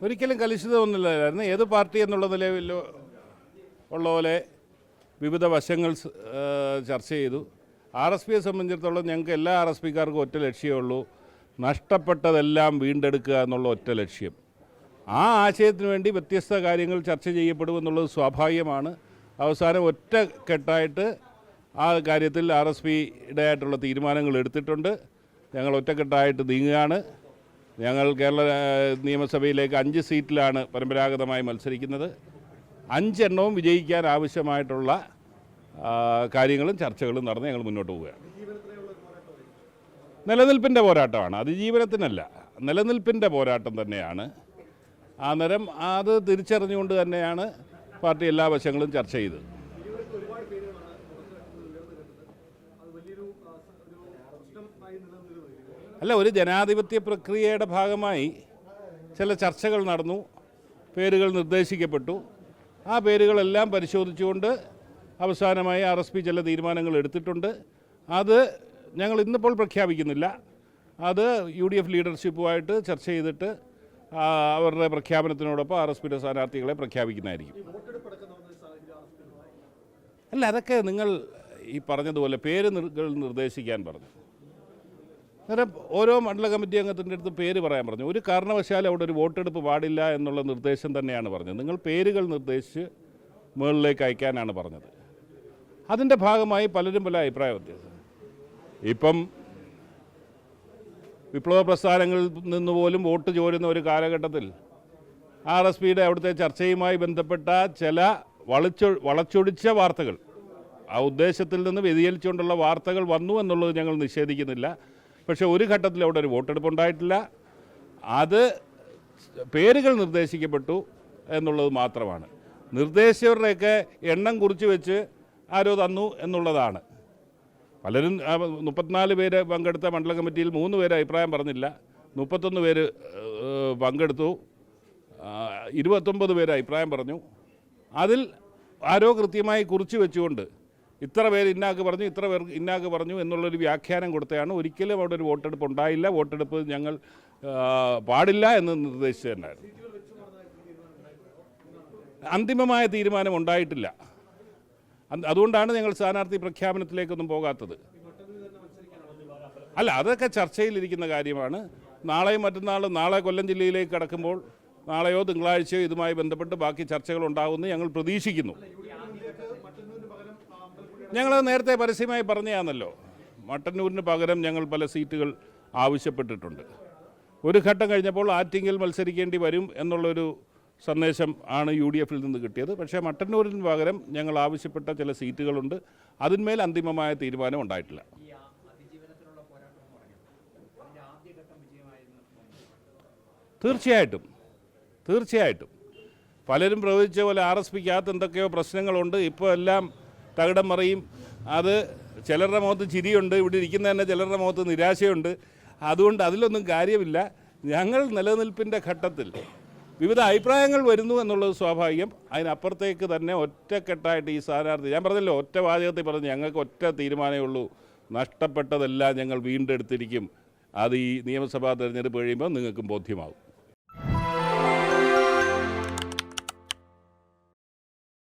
ഒരിക്കലും കലുഷിതമൊന്നുമില്ലായിരുന്നു. ഏത് പാർട്ടി എന്നുള്ള നിലയിൽ ഉള്ള പോലെ വിവിധ വശങ്ങൾ ചർച്ച ചെയ്തു. RSPയെ സംബന്ധിച്ചിടത്തോളം ഞങ്ങൾക്ക് എല്ലാ RSPക്കാർക്കും ഒറ്റ ലക്ഷ്യമേ ഉള്ളൂ, നഷ്ടപ്പെട്ടതെല്ലാം വീണ്ടെടുക്കുക എന്നുള്ള ഒറ്റ ലക്ഷ്യം. ആ ആശയത്തിന് വേണ്ടി വ്യത്യസ്ത കാര്യങ്ങൾ ചർച്ച ചെയ്യപ്പെടുമെന്നുള്ളത് സ്വാഭാവികമാണ്. അവസാനം ഒറ്റക്കെട്ടായിട്ട് ആ കാര്യത്തിൽ RSPയുടെ ആയിട്ടുള്ള തീരുമാനങ്ങൾ എടുത്തിട്ടുണ്ട്. ഞങ്ങൾ ഒറ്റക്കെട്ടായിട്ട് നീങ്ങുകയാണ്. ഞങ്ങൾ കേരള നിയമസഭയിലേക്ക് 5 സീറ്റിലാണ് പരമ്പരാഗതമായി മത്സരിക്കുന്നത്. 5 എണ്ണവും വിജയിക്കാൻ ആവശ്യമായിട്ടുള്ള കാര്യങ്ങളും ചർച്ചകളും നടന്ന് ഞങ്ങൾ മുന്നോട്ട് പോവുകയാണ്. നിലനിൽപ്പിൻ്റെ പോരാട്ടമാണ്, അതിജീവനത്തിനല്ല, നിലനിൽപ്പിൻ്റെ പോരാട്ടം തന്നെയാണ്. അന്നേരം അത് തിരിച്ചറിഞ്ഞുകൊണ്ട് തന്നെയാണ് പാർട്ടി എല്ലാ വശങ്ങളും ചർച്ച ചെയ്തത്. അല്ല, ഒരു ജനാധിപത്യ പ്രക്രിയയുടെ ഭാഗമായി ചില ചർച്ചകൾ നടന്നു, പേരുകൾ നിർദ്ദേശിക്കപ്പെട്ടു. ആ പേരുകളെല്ലാം പരിശോധിച്ചുകൊണ്ട് അവസാനമായി RSP ചില തീരുമാനങ്ങൾ എടുത്തിട്ടുണ്ട്. അത് ഞങ്ങൾ ഇന്നിപ്പോൾ പ്രഖ്യാപിക്കുന്നില്ല. അത് UDF ലീഡർഷിപ്പുമായിട്ട് ചർച്ച ചെയ്തിട്ട് അവരുടെ പ്രഖ്യാപനത്തിനോടൊപ്പം RSPയുടെ സ്ഥാനാർത്ഥികളെ പ്രഖ്യാപിക്കുന്നതായിരിക്കും. അല്ല, അതൊക്കെ നിങ്ങൾ ഈ പറഞ്ഞതുപോലെ പേര് നിർദ്ദേശിക്കാൻ പറഞ്ഞു. അന്നേരം ഓരോ മണ്ഡല കമ്മിറ്റി അംഗത്തിൻ്റെ അടുത്ത് പേര് പറയാൻ പറഞ്ഞു. ഒരു കാരണവശാലും അവിടെ ഒരു വോട്ടെടുപ്പ് പാടില്ല എന്നുള്ള നിർദ്ദേശം തന്നെയാണ് പറഞ്ഞത്. നിങ്ങൾ പേരുകൾ നിർദ്ദേശിച്ച് മുകളിലേക്ക് അയക്കാനാണ് പറഞ്ഞത്. അതിൻ്റെ ഭാഗമായി പലരും പല അഭിപ്രായ വ്യത്യാസം. ഇപ്പം വിപ്ലവ പ്രസ്ഥാനങ്ങളിൽ നിന്ന് പോലും വോട്ട് ചോരുന്ന ഒരു കാലഘട്ടത്തിൽ RSPയുടെ അവിടുത്തെ ചർച്ചയുമായി ബന്ധപ്പെട്ട ചില വളച്ചൊടിച്ച വാർത്തകൾ, ആ ഉദ്ദേശത്തിൽ നിന്ന് വ്യതിചലിച്ചുകൊണ്ടുള്ള വാർത്തകൾ വന്നു എന്നുള്ളത് ഞങ്ങൾ നിഷേധിക്കുന്നില്ല. പക്ഷേ ഒരു ഘട്ടത്തിൽ അവിടെ ഒരു വോട്ടെടുപ്പ് ഉണ്ടായിട്ടില്ല. അത് പേരുകൾ നിർദ്ദേശിക്കപ്പെട്ടു എന്നുള്ളത് മാത്രമാണ്. നിർദ്ദേശിച്ചവരുടെയൊക്കെ എണ്ണം കുറിച്ച് വെച്ച് ആരോ തന്നു എന്നുള്ളതാണ്. പലരും 34 പേര് പങ്കെടുത്ത മണ്ഡല കമ്മിറ്റിയിൽ 3 പേര് അഭിപ്രായം പറഞ്ഞില്ല, 31 പേര് പങ്കെടുത്തു, 29 പേര് അഭിപ്രായം പറഞ്ഞു. അതിൽ ആരോ കൃത്യമായി കുറിച്ച് വെച്ചുകൊണ്ട് ഇത്ര പേര് ഇന്നാക്ക് പറഞ്ഞു, ഇത്ര പേർ ഇന്നാക്ക് പറഞ്ഞു എന്നുള്ളൊരു വ്യാഖ്യാനം കൊടുത്തതാണ്. ഒരിക്കലും അവിടെ ഒരു വോട്ടെടുപ്പ് ഉണ്ടായില്ല. വോട്ടെടുപ്പ് ഞങ്ങൾ പാടില്ല എന്ന് നിർദ്ദേശിച്ചതന്നായിരുന്നു. അന്തിമമായ തീരുമാനം ഉണ്ടായിട്ടില്ല. അതുകൊണ്ടാണ് ഞങ്ങൾ സ്ഥാനാർത്ഥി പ്രഖ്യാപനത്തിലേക്കൊന്നും പോകാത്തത്. അല്ല, അതൊക്കെ ചർച്ചയിലിരിക്കുന്ന കാര്യമാണ്. നാളെയും മറ്റന്നാളും, നാളെ കൊല്ലം ജില്ലയിലേക്ക് കടക്കുമ്പോൾ നാളെയോ തിങ്കളാഴ്ചയോ ഇതുമായി ബന്ധപ്പെട്ട് ബാക്കി ചർച്ചകൾ ഉണ്ടാകുമെന്ന് ഞങ്ങൾ പ്രതീക്ഷിക്കുന്നു. ഞങ്ങളത് നേരത്തെ പരസ്യമായി പറഞ്ഞതാണല്ലോ. മട്ടന്നൂരിന് പകരം ഞങ്ങൾ പല സീറ്റുകൾ ആവശ്യപ്പെട്ടിട്ടുണ്ട്. ഒരു ഘട്ടം കഴിഞ്ഞപ്പോൾ ആറ്റിങ്ങൽ മത്സരിക്കേണ്ടി വരും എന്നുള്ളൊരു സന്ദേശം ആണ് UDFൽ നിന്ന് കിട്ടിയത്. പക്ഷേ മട്ടന്നൂരിന് പകരം ഞങ്ങൾ ആവശ്യപ്പെട്ട ചില സീറ്റുകളുണ്ട്. അതിന്മേൽ അന്തിമമായ തീരുമാനം ഉണ്ടായിട്ടില്ല. തീർച്ചയായിട്ടും പലരും പ്രവചിച്ച പോലെ RSPക്കകത്ത് എന്തൊക്കെയോ പ്രശ്നങ്ങളുണ്ട്. ഇപ്പോൾ എല്ലാം തകിടം മറിയും. അത് ചിലരുടെ മുഖത്ത് ചിരിയുണ്ട്, ഇവിടെ ഇരിക്കുന്ന തന്നെ ചിലരുടെ മുഖത്ത് നിരാശയുണ്ട്. അതുകൊണ്ട് അതിലൊന്നും കാര്യമില്ല. ഞങ്ങൾ നിലനിൽപ്പിൻ്റെ ഘട്ടത്തിൽ വിവിധ അഭിപ്രായങ്ങൾ വരുന്നു എന്നുള്ളത് സ്വാഭാവികം. അതിനപ്പുറത്തേക്ക് തന്നെ ഒറ്റക്കെട്ടായിട്ട് ഈ സ്ഥാനാർത്ഥി, ഞാൻ പറഞ്ഞല്ലോ, ഒറ്റ വാചകത്തിൽ പറഞ്ഞു, ഞങ്ങൾക്ക് ഒറ്റ തീരുമാനമേ ഉള്ളൂ, നഷ്ടപ്പെട്ടതെല്ലാം ഞങ്ങൾ വീണ്ടെടുത്തിരിക്കും. അത് ഈ നിയമസഭാ തെരഞ്ഞെടുപ്പ് കഴിയുമ്പോൾ നിങ്ങൾക്കും ബോധ്യമാകും.